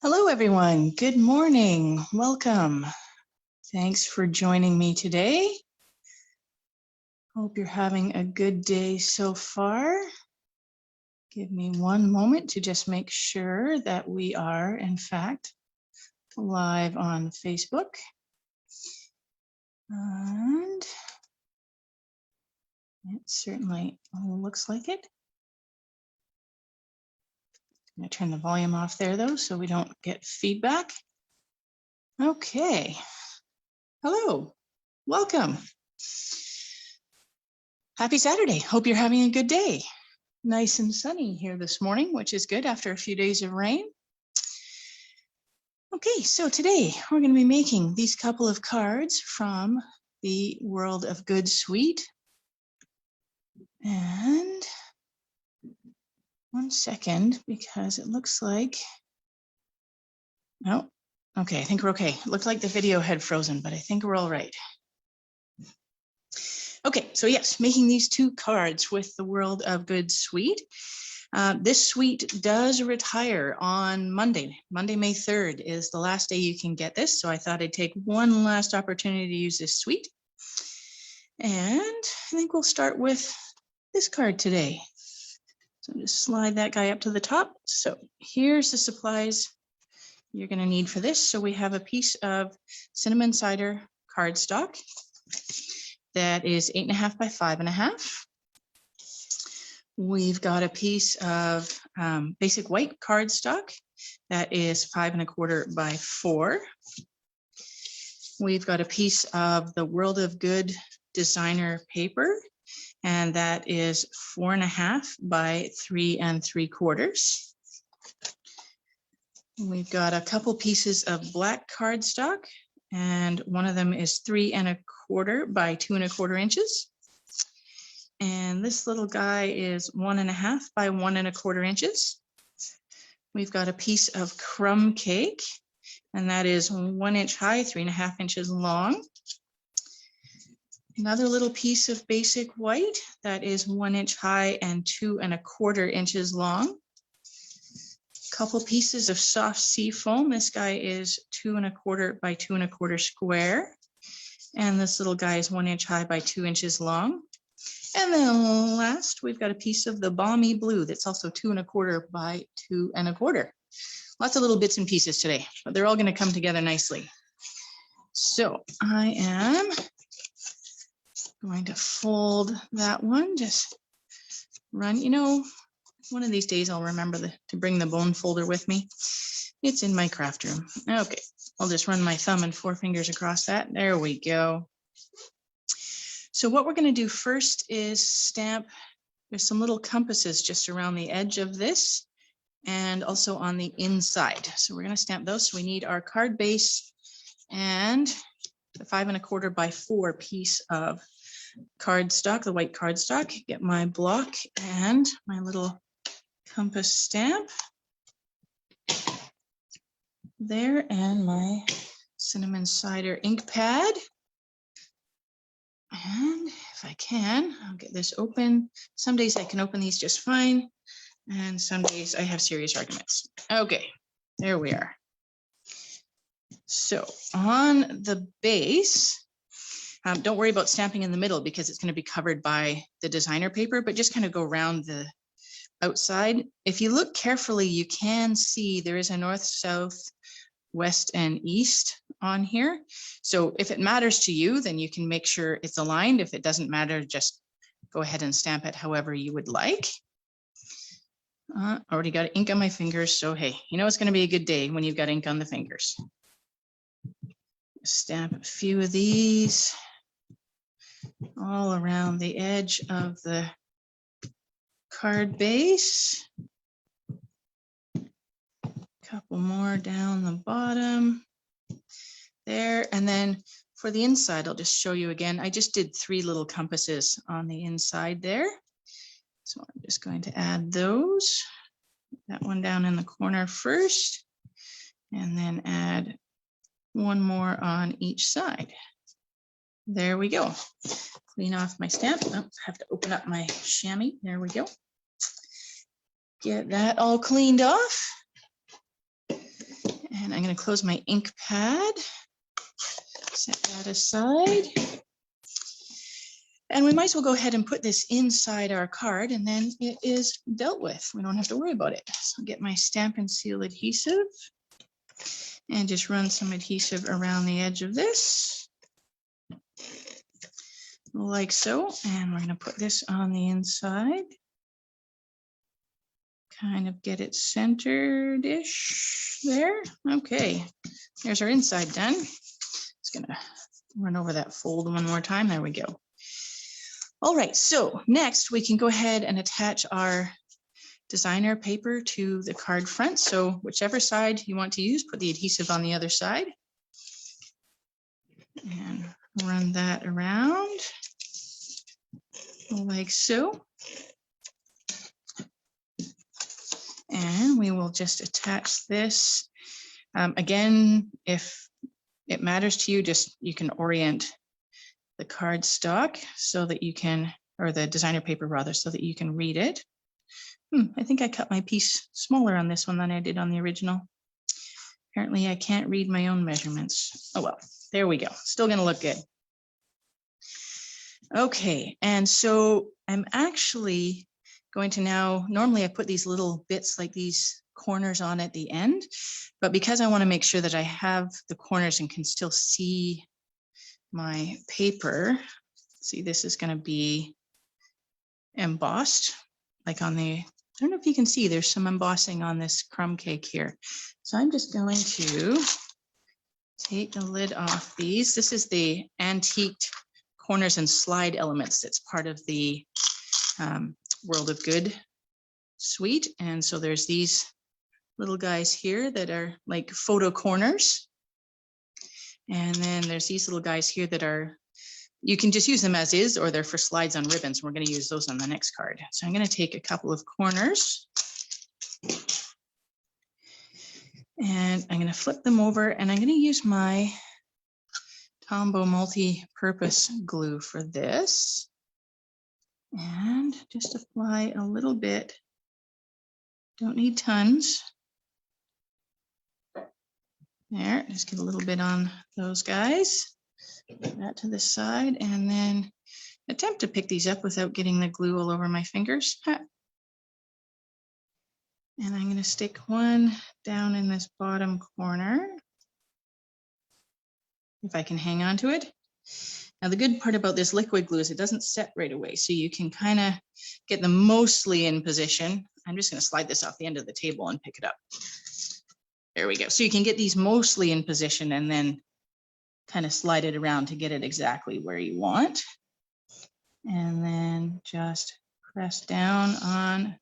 Hello, everyone. Good morning. Welcome. Thanks for joining me today. Hope you're having a good day so far. Give me one moment to just make sure that we are, in fact, live on Facebook. And it certainly looks like it. I'm going to turn the volume off there, though, so we don't get feedback. Okay. Hello. Welcome. Happy Saturday. Hope you're having a good day. Nice and sunny here this morning, which is good after a few days of rain. Okay, so today we're going to be making these couple of cards from the World of Good suite. And one second, because it looks like, oh, okay, I think we're okay. It looked like the video had frozen, but I think we're all right. Okay, so yes, making these two cards with the World of Good suite. This suite does retire on Monday. Monday, May 3rd is the last day you can get this. So I thought I'd take one last opportunity to use this suite. And I think we'll start with this card today. So just slide that guy up to the top. So here's the supplies you're going to need for this. So we have a piece of cinnamon cider cardstock that is 8.5 by 5.5. We've got a piece of basic white cardstock that is 5 1/4 by 4. We've got a piece of the World of Good designer paper, and that is 4.5 by 3 3/4. We've got a couple pieces of black cardstock, and one of them is 3 1/4 by 2 1/4 inches. And this little guy is 1.5 by 1 1/4 inches. We've got a piece of Crumb Cake, and that is 1 inch high, 3.5 inches long. Another little piece of basic white that is 1 inch high and 2 1/4 inches long. Couple pieces of soft sea foam. This guy is 2 1/4 by 2 1/4 square. And this little guy is 1 inch high by 2 inches long. And then last, we've got a piece of the Balmy Blue that's also 2 1/4 by 2 1/4. Lots of little bits and pieces today, but they're all going to come together nicely. So I am going to fold that one, just run, one of these days I'll remember to bring the bone folder with me. It's in my craft room. Okay, I'll just run my thumb and 4 fingers across that. There we go. So what we're going to do first is stamp. There's some little compasses just around the edge of this and also on the inside. So we're going to stamp those. So we need our card base and the 5 1/4 by 4 piece of cardstock, the white cardstock. Get my block and my little compass stamp there, and my cinnamon cider ink pad. And if I can, I'll get this open. Some days I can open these just fine, and some days I have serious arguments. Okay, there we are. So on the base, don't worry about stamping in the middle because it's going to be covered by the designer paper, but just kind of go around the outside. If you look carefully, you can see there is a north, south, west, and east on here. So if it matters to you, then you can make sure it's aligned. If it doesn't matter, just go ahead and stamp it however you would like. Already got ink on my fingers, so hey, it's going to be a good day when you've got ink on the fingers. Stamp a few of these all around the edge of the card base. Couple more down the bottom there. And then for the inside, I'll just show you again. I just did 3 little compasses on the inside there. So I'm just going to add those. That one down in the corner first, and then add one more on each side. There we go. Clean off my stamp. Oh, I have to open up my chamois. There we go. Get that all cleaned off. And I'm going to close my ink pad, set that aside. And we might as well go ahead and put this inside our card, and then it is dealt with. We don't have to worry about it. So I'll get my Stampin' Seal adhesive and just run some adhesive around the edge of this, like so. And we're going to put this on the inside. Kind of get it centered-ish there. Okay, there's our inside done. Just going to run over that fold one more time. There we go. All right, so next we can go ahead and attach our designer paper to the card front. So whichever side you want to use, put the adhesive on the other side and run that around like so. And we will just attach this. Again, if it matters to you, you can orient the cardstock so that you can, or the designer paper rather, so that you can read it. I think I cut my piece smaller on this one than I did on the original. Apparently I can't read my own measurements. Oh well, there we go. Still gonna look good. Okay, and so I'm actually going to now, normally I put these little bits like these corners on at the end, but because I want to make sure that I have the corners and can still see my paper, see, this is going to be embossed, like on the, I don't know if you can see, there's some embossing on this crumb cake here. So I'm just going to take the lid off these. This is the antiqued corners and slide elements that's part of the World of Good suite. And so there's these little guys here that are like photo corners. And then there's these little guys here that are, you can just use them as is, or they're for slides on ribbons. We're going to use those on the next card. So I'm going to take a couple of corners and I'm going to flip them over, and I'm going to use my Tombow multi-purpose glue for this. And just apply a little bit. Don't need tons. There, just get a little bit on those guys. Put that to the side, and then attempt to pick these up without getting the glue all over my fingers. And I'm going to stick one down in this bottom corner, if I can hang on to it. Now, the good part about this liquid glue is it doesn't set right away, so you can kind of get them mostly in position. I'm just going to slide this off the end of the table and pick it up. There we go. So you can get these mostly in position and then kind of slide it around to get it exactly where you want. And then just press down on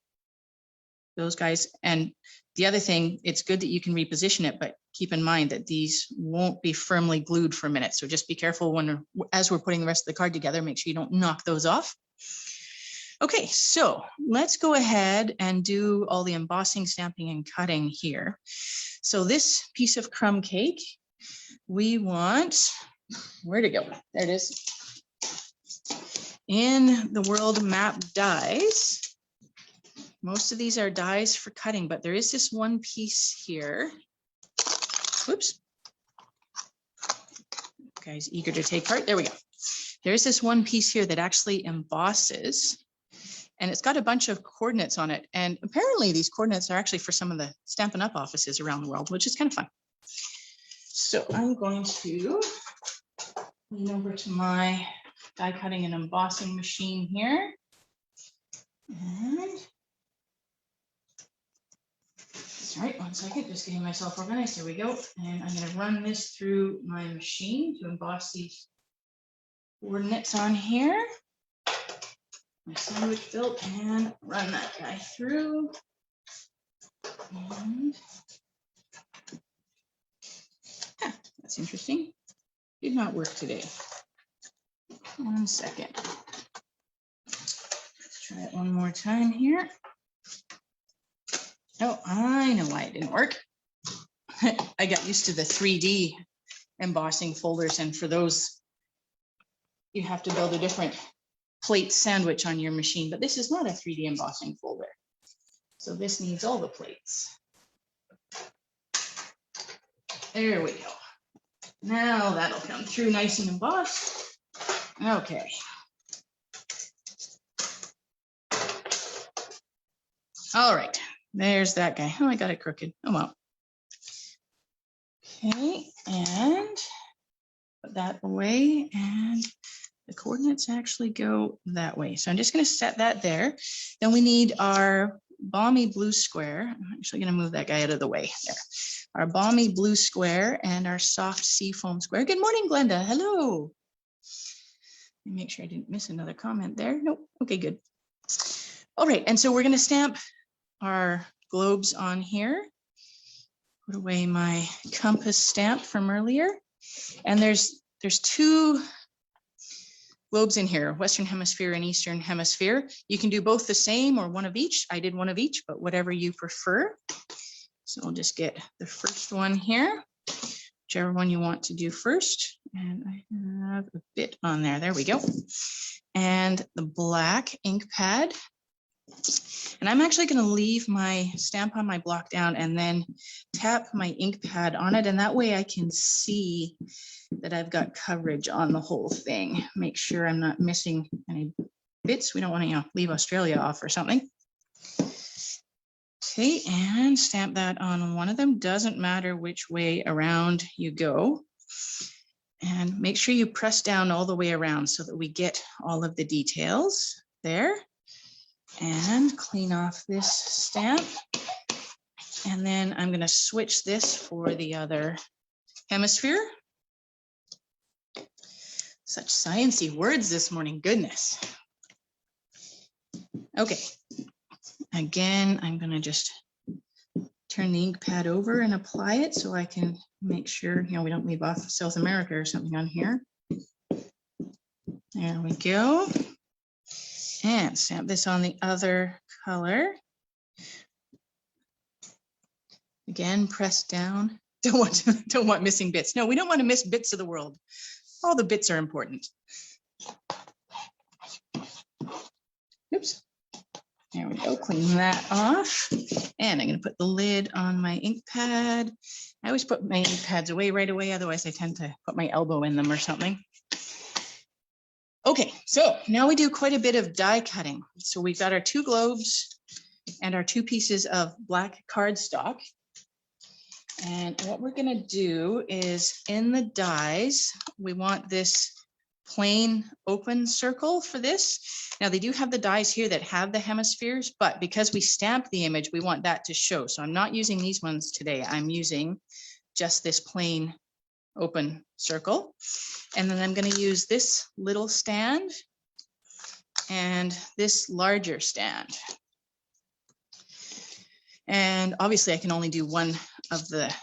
those guys. And the other thing, it's good that you can reposition it, but keep in mind that these won't be firmly glued for a minute. So just be careful as we're putting the rest of the card together, make sure you don't knock those off. Okay, so let's go ahead and do all the embossing, stamping, and cutting here. So this piece of crumb cake, we want, where to go? There it is. In the world map dies, most of these are dies for cutting, but there is this one piece here. Whoops. Guys, eager to take part. There we go. There is this one piece here that actually embosses, and it's got a bunch of coordinates on it. And apparently these coordinates are actually for some of the Stampin' Up! Offices around the world, which is kind of fun. So I'm going to lean over to my die cutting and embossing machine here. And all right, 1 second, just getting myself organized. There we go. And I'm going to run this through my machine to emboss these coordinates on here. My sandwich built, and run that guy through. And that's interesting. Did not work today. 1 second. Let's try it one more time here. Oh, I know why it didn't work. I got used to the 3D embossing folders, and for those, you have to build a different plate sandwich on your machine, but this is not a 3D embossing folder. So this needs all the plates. There we go. Now that'll come through nice and embossed. Okay. All right, there's that guy. Oh, I got it crooked. Oh, well. Okay, and put that away, and the coordinates actually go that way. So I'm just going to set that there. Then we need our Balmy Blue square. I'm actually going to move that guy out of the way there. Our Balmy Blue square and our soft seafoam square. Good morning, Glenda. Hello. Let me make sure I didn't miss another comment there. Nope. Okay, good. All right, and so we're going to stamp our globes on here. Put away my compass stamp from earlier. And there's two globes in here, Western Hemisphere and Eastern Hemisphere. You can do both the same or one of each. I did one of each, but whatever you prefer. So I'll just get the first one here, whichever one you want to do first. And I have a bit on there. There we go. And the black ink pad. And I'm actually going to leave my stamp on my block down and then tap my ink pad on it. And that way I can see that I've got coverage on the whole thing. Make sure I'm not missing any bits. We don't want to, leave Australia off or something. Okay, and stamp that on one of them. Doesn't matter which way around you go. And make sure you press down all the way around so that we get all of the details there. And clean off this stamp. And then I'm going to switch this for the other hemisphere. Such sciencey words this morning, goodness. Okay, again, I'm going to just turn the ink pad over and apply it so I can make sure, we don't leave off South America or something on here. There we go. And stamp this on the other color. Again, press down. Don't want missing bits. No, we don't want to miss bits of the world. All the bits are important. Oops. There we go. Clean that off. And I'm going to put the lid on my ink pad. I always put my ink pads away right away. Otherwise, I tend to put my elbow in them or something. Okay, so now we do quite a bit of die cutting. So we've got our two globes and our two pieces of black cardstock. And what we're going to do is in the dies, we want this plain open circle for this. Now they do have the dies here that have the hemispheres, but because we stamped the image, we want that to show. So I'm not using these ones today. I'm using just this plain open circle. And then I'm going to use this little stand and this larger stand. And obviously I can only do one of the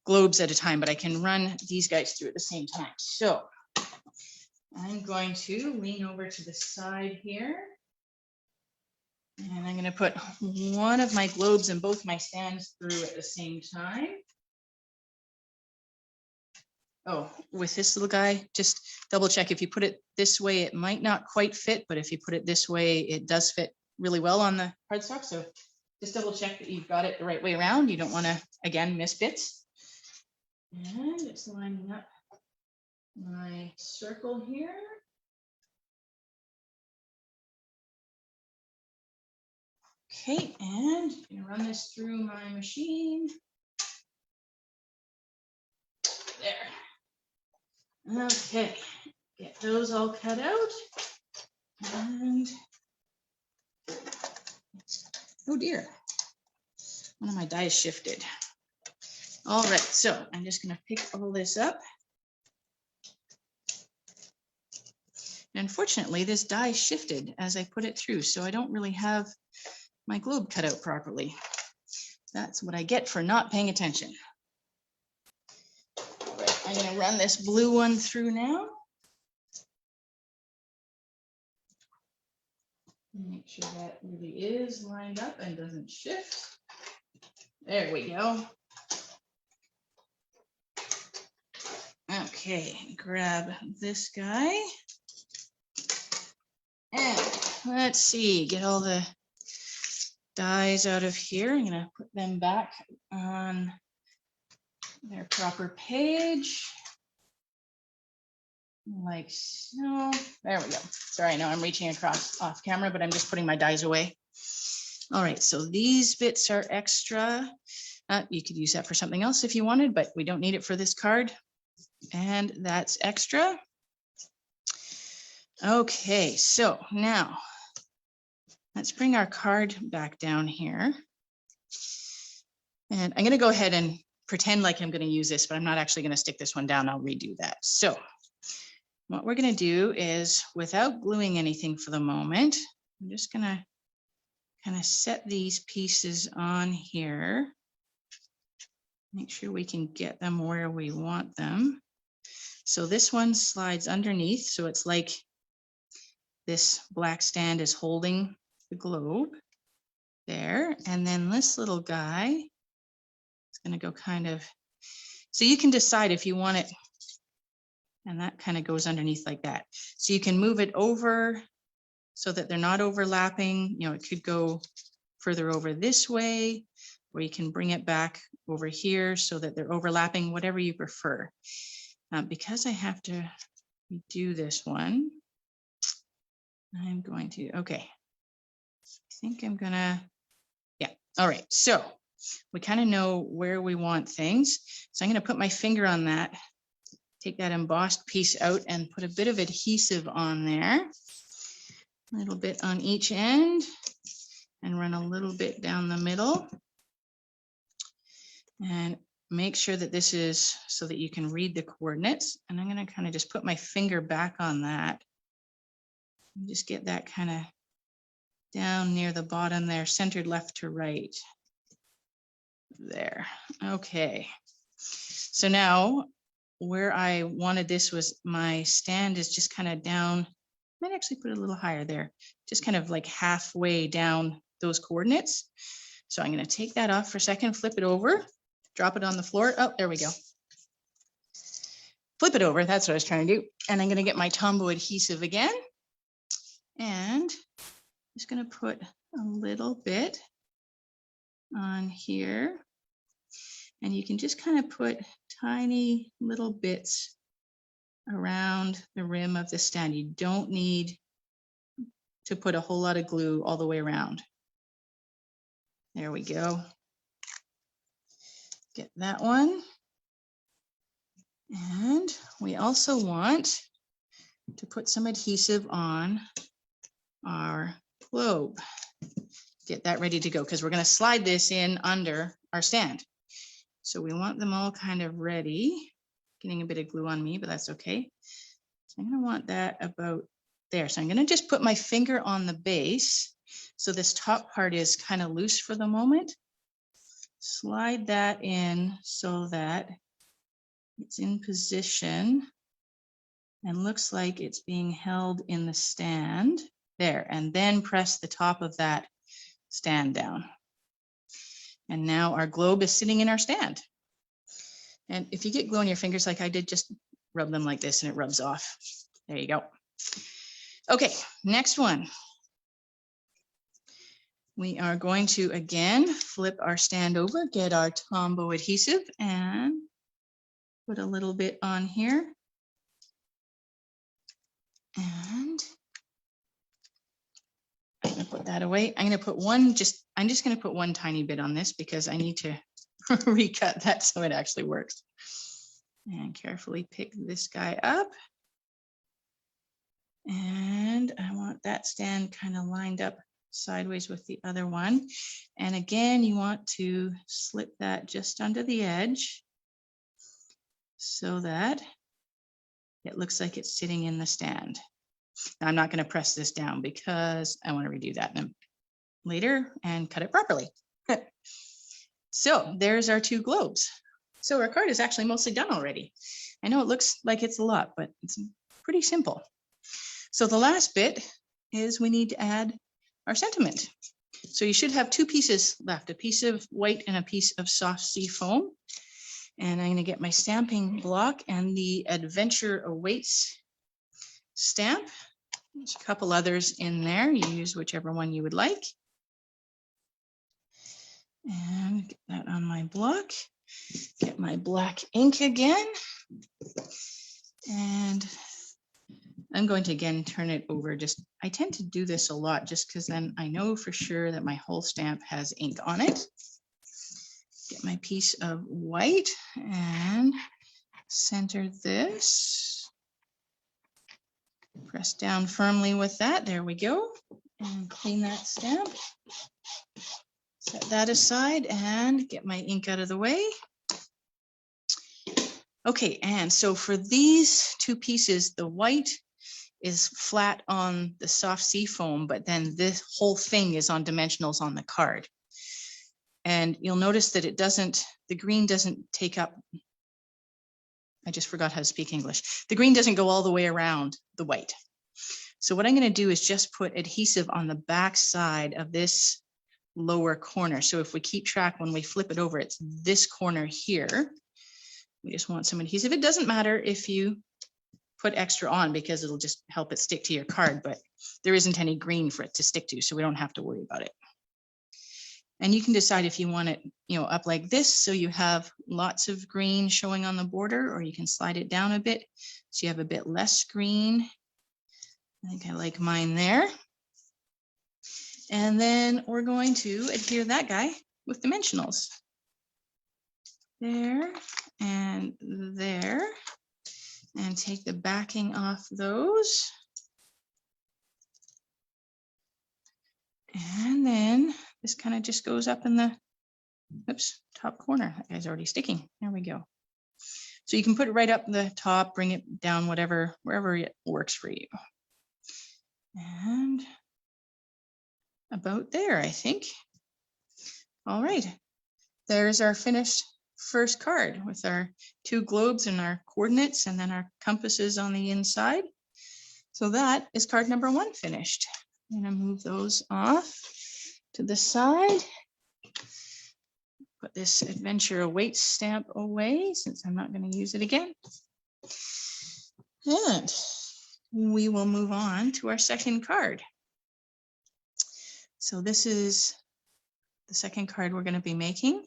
globes at a time, but I can run these guys through at the same time. So I'm going to lean over to the side here. And I'm going to put one of my globes and both my stands through at the same time. Oh, with this little guy, just double check. If you put it this way, it might not quite fit, but if you put it this way, it does fit really well on the cardstock. So just double check that you've got it the right way around. You don't want to, again, miss bits. And it's lining up my circle here. Okay, and I'm going to run this through my machine. There. Okay, get those all cut out. And oh dear, one of my dies shifted. All right, so I'm just going to pick all this up. And unfortunately, this die shifted as I put it through, so I don't really have my globe cut out properly. That's what I get for not paying attention. All right, I'm going to run this blue one through now. Make sure that really is lined up and doesn't shift. There we go. Okay, grab this guy. And let's see, get all the dies out of here. I'm going to put them back on their proper page. Like so. There we go. Sorry, I know I'm reaching across off camera, but I'm just putting my dies away. All right, so these bits are extra. You could use that for something else if you wanted, but we don't need it for this card. And that's extra. Okay, so now let's bring our card back down here. And I'm going to go ahead and pretend like I'm going to use this, but I'm not actually going to stick this one down. I'll redo that. So what we're going to do is, without gluing anything for the moment, I'm just going to kind of set these pieces on here. Make sure we can get them where we want them. So this one slides underneath. So it's like this black stand is holding the globe there. And then this little guy is going to go kind of, so you can decide if you want it. And that kind of goes underneath like that. So you can move it over so that they're not overlapping. You know, it could go further over this way, or you can bring it back over here so that they're overlapping, whatever you prefer. Because I have to redo this one, I'm going to, okay. I think I'm gonna, yeah. All right, so we kind of know where we want things. So I'm gonna put my finger on that, take that embossed piece out and put a bit of adhesive on there, a little bit on each end, and run a little bit down the middle. And make sure that this is so that you can read the coordinates. And I'm going to kind of just put my finger back on that. And just get that kind of down near the bottom there, centered left to right. There. Okay. So now where I wanted this was my stand is just kind of down. I might actually put it a little higher there, just kind of like halfway down those coordinates. So I'm going to take that off for a second, flip it over, drop it on the floor. Oh, there we go. Flip it over. That's what I was trying to do. And I'm going to get my Tombow adhesive again. And I'm just going to put a little bit on here. And you can just kind of put tiny little bits around the rim of the stand. You don't need to put a whole lot of glue all the way around. There we go. Get that one. And we also want to put some adhesive on our globe. Get that ready to go because we're going to slide this in under our stand. So we want them all kind of ready. Getting a bit of glue on me, but that's okay. So I'm going to want that about there. So I'm going to just put my finger on the base. So this top part is kind of loose for the moment. Slide that in so that it's in position and looks like it's being held in the stand there, and then press the top of that stand down. And now our globe is sitting in our stand. And if you get glue on your fingers like I did, just rub them like this and it rubs off. There you go. Okay, next one. We are going to again flip our stand over, get our Tombow adhesive and put a little bit on here. And I'm going to put that away. I'm going to put one, I'm just going to put one tiny bit on this because I need to recut that so it actually works. And carefully pick this guy up. And I want that stand kind of lined up sideways with the other one. And again, you want to slip that just under the edge so that it looks like it's sitting in the stand. Now, I'm not going to press this down because I want to redo that later and cut it properly. So there's our two globes. So our card is actually mostly done already. I know it looks like it's a lot, but it's pretty simple. So the last bit is we need to add our sentiment. So you should have two pieces left, a piece of white and a piece of soft sea foam. And I'm going to get my stamping block and the Adventure Awaits stamp. There's a couple others in there. You use whichever one you would like. And get that on my block. Get my black ink again. And I'm going to again turn it over. I tend to do this a lot just because then I know for sure that my whole stamp has ink on it. Get my piece of white and center this. Press down firmly with that. There we go. And clean that stamp. Set that aside and get my ink out of the way. Okay, and so for these two pieces, the white is flat on the soft sea foam, but then this whole thing is on dimensionals on the card. And you'll notice that the green doesn't take up, I just forgot how to speak English. The green doesn't go all the way around the white. So what I'm going to do is just put adhesive on the back side of this lower corner. So if we keep track, when we flip it over, it's this corner here. We just want some adhesive. It doesn't matter if you put extra on because it'll just help it stick to your card, but there isn't any green for it to stick to, so we don't have to worry about it. And you can decide if you want it, up like this, so you have lots of green showing on the border, or you can slide it down a bit so you have a bit less green. I think I like mine there. And then we're going to adhere that guy with dimensionals. There and there. And take the backing off those. And then this kind of just goes up in the, top corner. That guy's already sticking. There we go. So you can put it right up the top, bring it down, wherever it works for you. And about there, I think. All right, there's our finished first card with our two globes and our coordinates and then our compasses on the inside. So that is card number 1 finished. I'm going to move those off to the side. Put this Adventure Awaits stamp away since I'm not going to use it again. And we will move on to our second card. So this is the second card we're going to be making.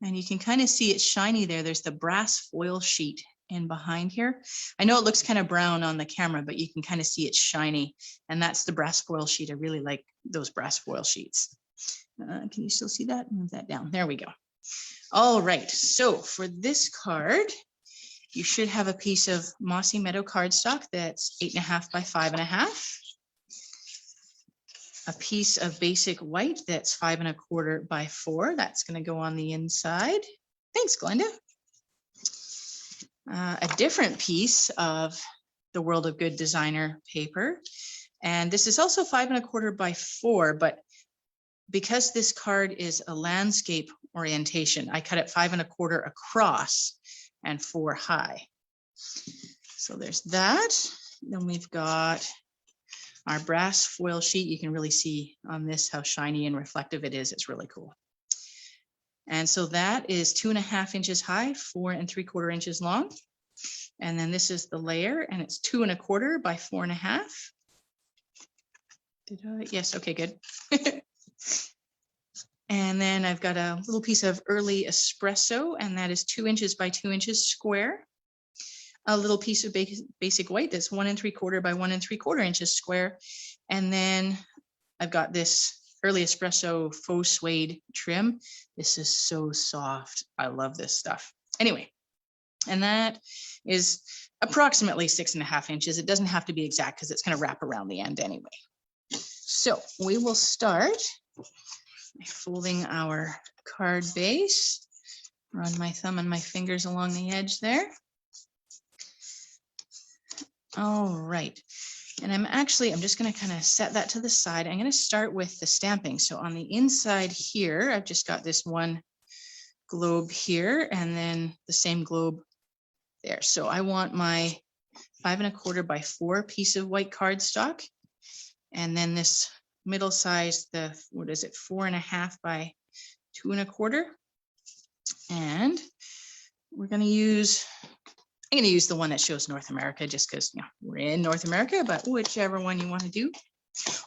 And you can kind of see it's shiny there. There's the brass foil sheet in behind here. I know it looks kind of brown on the camera, but you can kind of see it's shiny. And that's the brass foil sheet. I really like those brass foil sheets. Can you still see that? Move that down. There we go. All right. So for this card, you should have a piece of Mossy Meadow cardstock that's 8.5 by 5.5. A piece of basic white that's 5.25 by 4. That's going to go on the inside. Thanks, Glenda. A different piece of the World of Good designer paper. And this is also 5.25 by 4, but because this card is a landscape orientation, I cut it 5.25 across and 4 high. So there's that. Then we've got our brass foil sheet. You can really see on this how shiny and reflective it is. It's really cool. And so that is 2.5 inches high, 4 3/4 inches long. And then this is the layer, and it's 2.25 by 4.5. Did I? Yes. Okay, good. And then I've got a little piece of early espresso, and that is 2 inches by 2 inches square. A little piece of basic white that's 1 3/4 by 1 3/4 inches square. And then I've got this early espresso faux suede trim. This is so soft. I love this stuff. Anyway, and that is approximately 6.5 inches. It doesn't have to be exact because it's going to wrap around the end anyway. So we will start by folding our card base. Run my thumb and my fingers along the edge there. All right. And I'm just going to kind of set that to the side. I'm going to start with the stamping. So on the inside here, I've just got this one globe here and then the same globe there. So I want my 5.25 by 4 piece of white cardstock. And then this middle size, the, 4.5 by 2.25. And we're going to use, I'm going to use the one that shows North America just because we're in North America, but whichever one you want to do.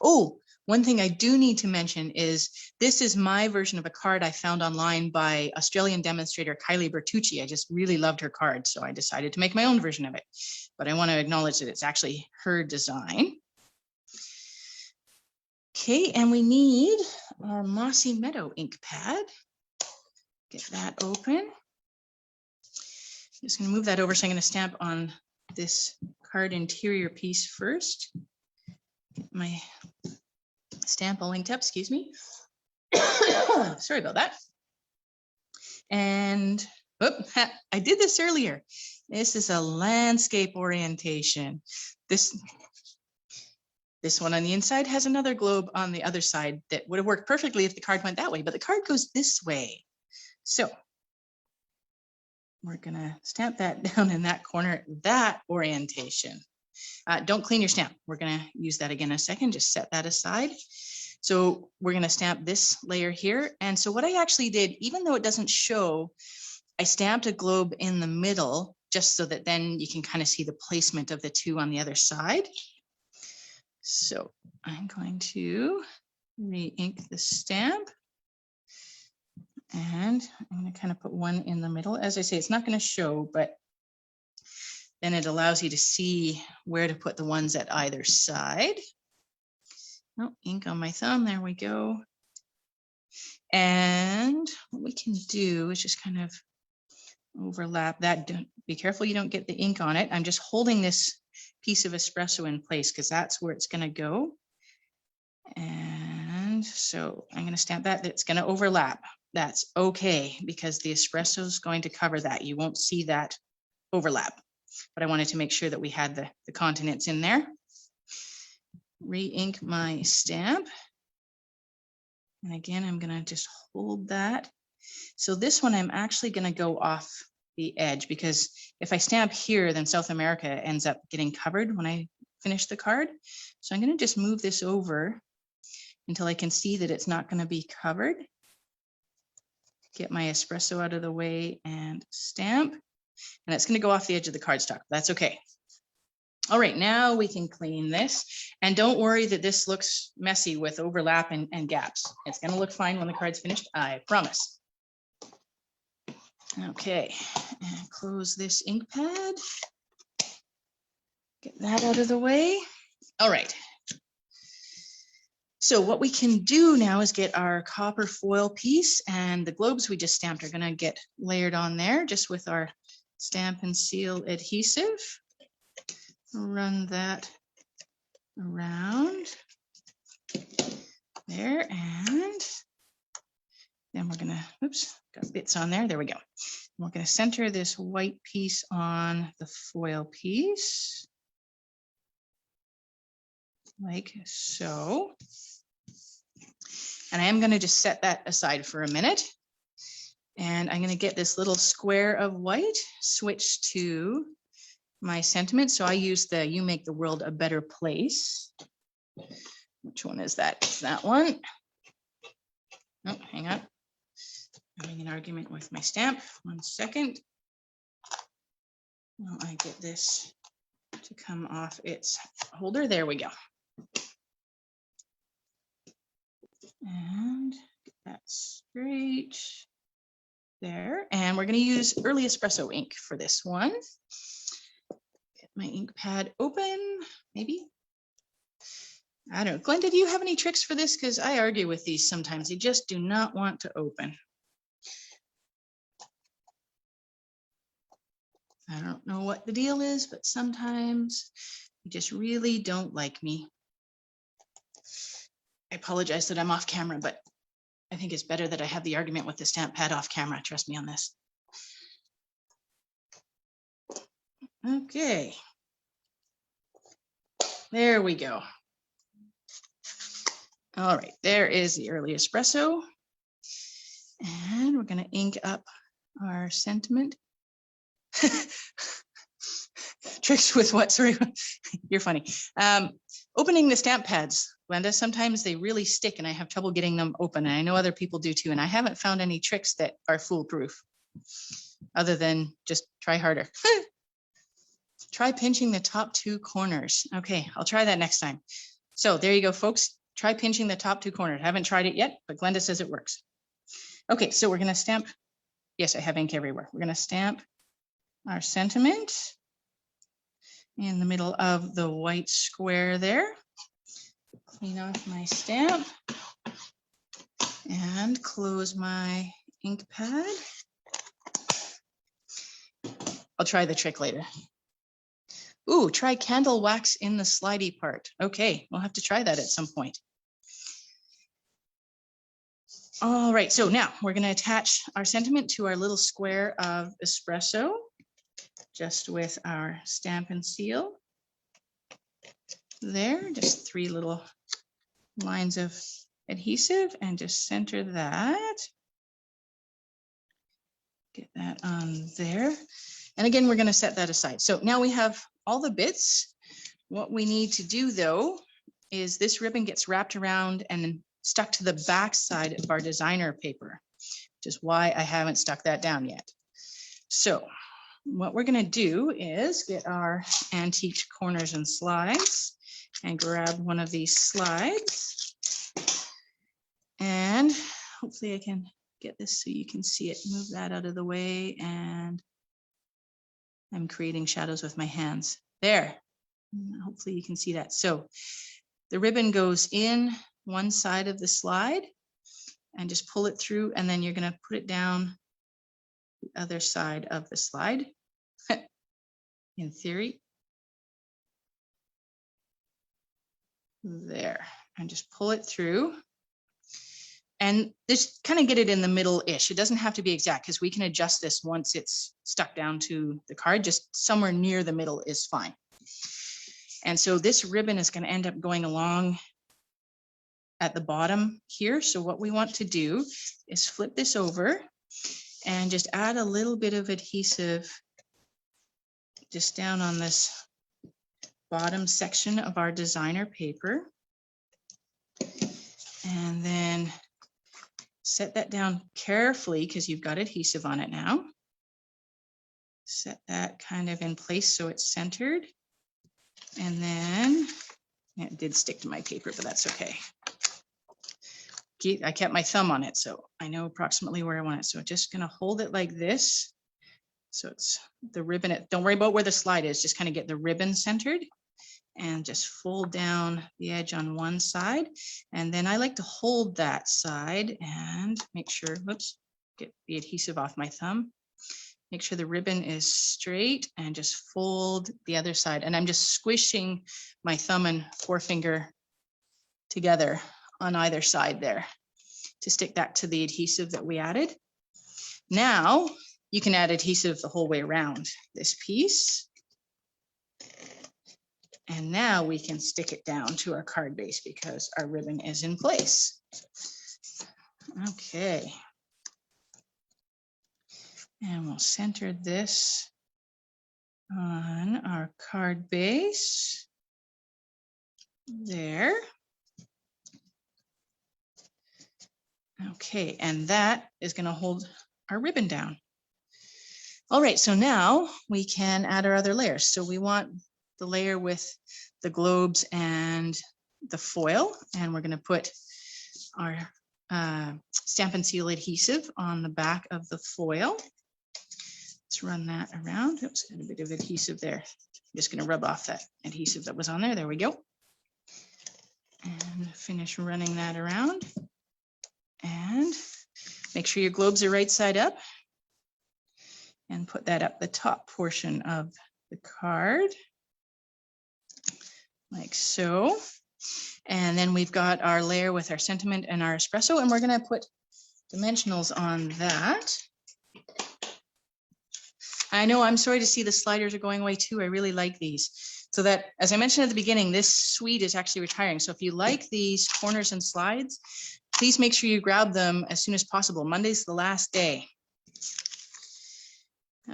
Oh, One thing I do need to mention is this is my version of a card I found online by Australian demonstrator Kylie Bertucci. I just really loved her card, so I decided to make my own version of it. But I want to acknowledge that it's actually her design. Okay, and we need our Mossy Meadow ink pad. Get that open. Just going to move that over, so I'm going to stamp on this card interior piece first. Get my stamp all linked up, excuse me. Sorry about that. And I did this earlier. This is a landscape orientation. This one on the inside has another globe on the other side that would have worked perfectly if the card went that way, but the card goes this way. So we're gonna stamp that down in that corner, that orientation. Don't clean your stamp. We're gonna use that again in a second, just set that aside. So we're gonna stamp this layer here. And so what I actually did, even though it doesn't show, I stamped a globe in the middle just so that then you can kind of see the placement of the two on the other side. So I'm going to re-ink the stamp. And I'm going to kind of put one in the middle. As I say, it's not going to show, but then it allows you to see where to put the ones at either side. Oh, ink on my thumb. There we go. And what we can do is just kind of overlap that. Be careful you don't get the ink on it. I'm just holding this piece of espresso in place because that's where it's going to go. And so I'm going to stamp that. It's going to overlap. That's okay because the espresso is going to cover that. You won't see that overlap, but I wanted to make sure that we had the continents in there. Re-ink my stamp. And again, I'm going to just hold that. So this one, I'm actually going to go off the edge because if I stamp here, then South America ends up getting covered when I finish the card. So I'm going to just move this over until I can see that it's not going to be covered. Get my espresso out of the way and stamp. And it's going to go off the edge of the cardstock. That's okay. All right, now we can clean this. And don't worry that this looks messy with overlap and gaps. It's going to look fine when the card's finished, I promise. Okay, and close this ink pad. Get that out of the way. All right. So what we can do now is get our copper foil piece, and the globes we just stamped are going to get layered on there just with our Stampin' Seal adhesive. Run that around there, and then we're going to, oops, got bits on there. There we go. We're going to center this white piece on the foil piece like so. And I am going to just set that aside for a minute. And I'm going to get this little square of white switched to my sentiment. So I use the "You Make the World a Better Place." Which one is that? It's that one. Oh, hang on. I'm having an argument with my stamp. 1 second. Well, I get this to come off its holder. There we go. And get that straight there. And we're going to use early espresso ink for this one. Get my ink pad open, maybe. I don't know. Glenda, do you have any tricks for this? Because I argue with these sometimes. They just do not want to open. I don't know what the deal is, but sometimes you just really don't like me. I apologize that I'm off camera, but I think it's better that I have the argument with the stamp pad off camera. Trust me on this. Okay. There we go. All right, there is the early espresso. And we're going to ink up our sentiment. Tricks with what? Sorry, you're funny. Opening the stamp pads, Glenda, sometimes they really stick and I have trouble getting them open. And I know other people do too. And I haven't found any tricks that are foolproof other than just try harder. Try pinching the top 2 corners. Okay, I'll try that next time. So there you go, folks. try pinching the top 2 corners. I haven't tried it yet, but Glenda says it works. Okay, so we're going to stamp. Yes, I have ink everywhere. We're going to stamp our sentiment in the middle of the white square there. Clean off my stamp and close my ink pad. I'll try the trick later. Ooh, try candle wax in the slidey part. Okay, we'll have to try that at some point. All right, so now we're going to attach our sentiment to our little square of espresso, just with our Stampin' seal. There, just 3 little lines of adhesive and just center that. Get that on there. And again, we're going to set that aside. So now we have all the bits. What we need to do though is this ribbon gets wrapped around and stuck to the back side of our designer paper, which is why I haven't stuck that down yet. So what we're going to do is get our antique corners and slides and grab one of these slides. And hopefully I can get this so you can see it. Move that out of the way, and I'm creating shadows with my hands. There. Hopefully you can see that. So the ribbon goes in one side of the slide and just pull it through, and then you're going to put it down the other side of the slide. In theory. There. And just pull it through. And just kind of get it in the middle-ish. It doesn't have to be exact because we can adjust this once it's stuck down to the card. Just somewhere near the middle is fine. And so this ribbon is going to end up going along at the bottom here. So what we want to do is flip this over and just add a little bit of adhesive just down on this bottom section of our designer paper. And then set that down carefully because you've got adhesive on it now. Set that kind of in place so it's centered. And then it did stick to my paper, but that's okay. I kept my thumb on it, so I know approximately where I want it. So just going to hold it like this. So it's the ribbon. Don't worry about where the slide is. Just kind of get the ribbon centered and just fold down the edge on one side. And then I like to hold that side and make sure, whoops, get the adhesive off my thumb. Make sure the ribbon is straight and just fold the other side. And I'm just squishing my thumb and forefinger together on either side there to stick that to the adhesive that we added. Now you can add adhesive the whole way around this piece. And now we can stick it down to our card base because our ribbon is in place. Okay. And we'll center this on our card base. There. Okay, and that is going to hold our ribbon down. All right, so now we can add our other layers. So we want the layer with the globes and the foil, and we're going to put our Stampin' Seal adhesive on the back of the foil. Let's run that around. Oops, got a bit of adhesive there. I'm just going to rub off that adhesive that was on there. There we go. And finish running that around. And make sure your globes are right side up. And put that up the top portion of the card. Like so. And then we've got our layer with our sentiment and our espresso, and we're going to put dimensionals on that. I know, I'm sorry to see the sliders are going away too. I really like these. So that, as I mentioned at the beginning, this suite is actually retiring. So if you like these corners and slides, please make sure you grab them as soon as possible. Monday's the last day.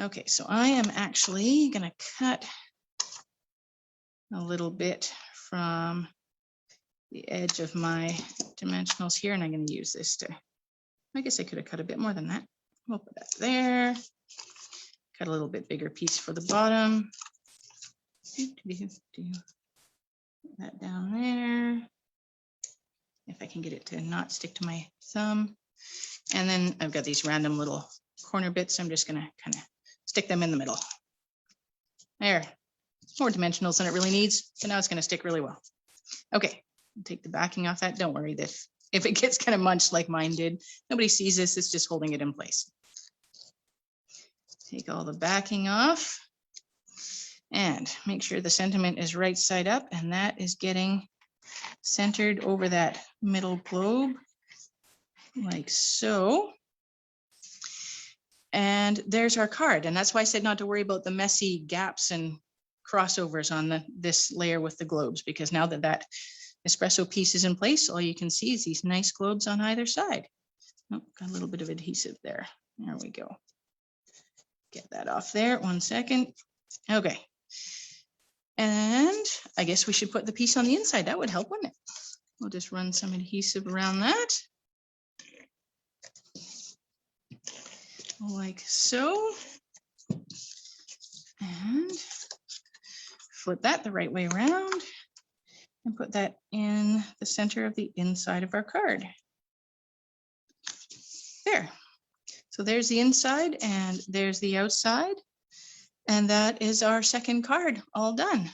Okay, so I am actually going to cut a little bit from the edge of my dimensionals here, and I'm going to use this to, I guess I could have cut a bit more than that. We'll put that there. Cut a little bit bigger piece for the bottom. Put that down there. if I can get it to not stick to my thumb. And then I've got these random little corner bits. I'm just going to kind of stick them in the middle. There, more dimensionals than it really needs. So now it's going to stick really well. Okay, take the backing off that. Don't worry that if it gets kind of munched like mine did, nobody sees this. It's just holding it in place. Take all the backing off and make sure the sentiment is right side up, and that is getting centered over that middle globe like so. And there's our card. And that's why I said not to worry about the messy gaps and crossovers on this layer with the globes, because now that that espresso piece is in place, all you can see is these nice globes on either side. Oh, got a little bit of adhesive there. There we go. Get that off there. 1 second. Okay. And I guess we should put the piece on the inside. That would help, wouldn't it? We'll just run some adhesive around that. Like so. And flip that the right way around and put that in the center of the inside of our card. There. So there's the inside and there's the outside. And that is our second card all done.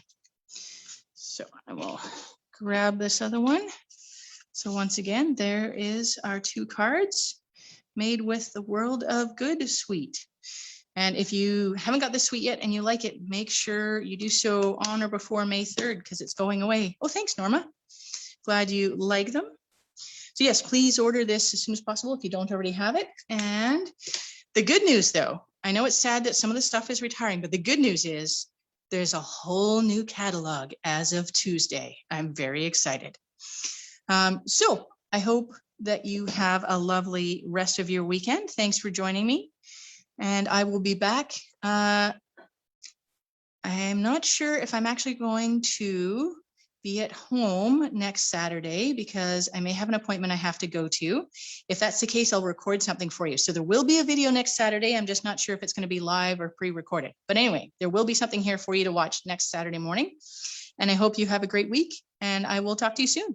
So I will grab this other one. So once again, there is our 2 cards made with the World of Good suite. And if you haven't got this suite yet and you like it, make sure you do so on or before May 3rd because it's going away. Oh, thanks, Norma. Glad you like them. So yes, please order this as soon as possible if you don't already have it. And the good news, though, I know it's sad that some of the stuff is retiring, but the good news is there's a whole new catalog as of Tuesday. I'm very excited. So I hope that you have a lovely rest of your weekend. Thanks for joining me. And I will be back. I am not sure if I'm actually going to be at home next Saturday because I may have an appointment I have to go to. If that's the case, I'll record something for you. So there will be a video next Saturday. I'm just not sure if it's going to be live or pre-recorded. But anyway, there will be something here for you to watch next Saturday morning. And I hope you have a great week and I will talk to you soon.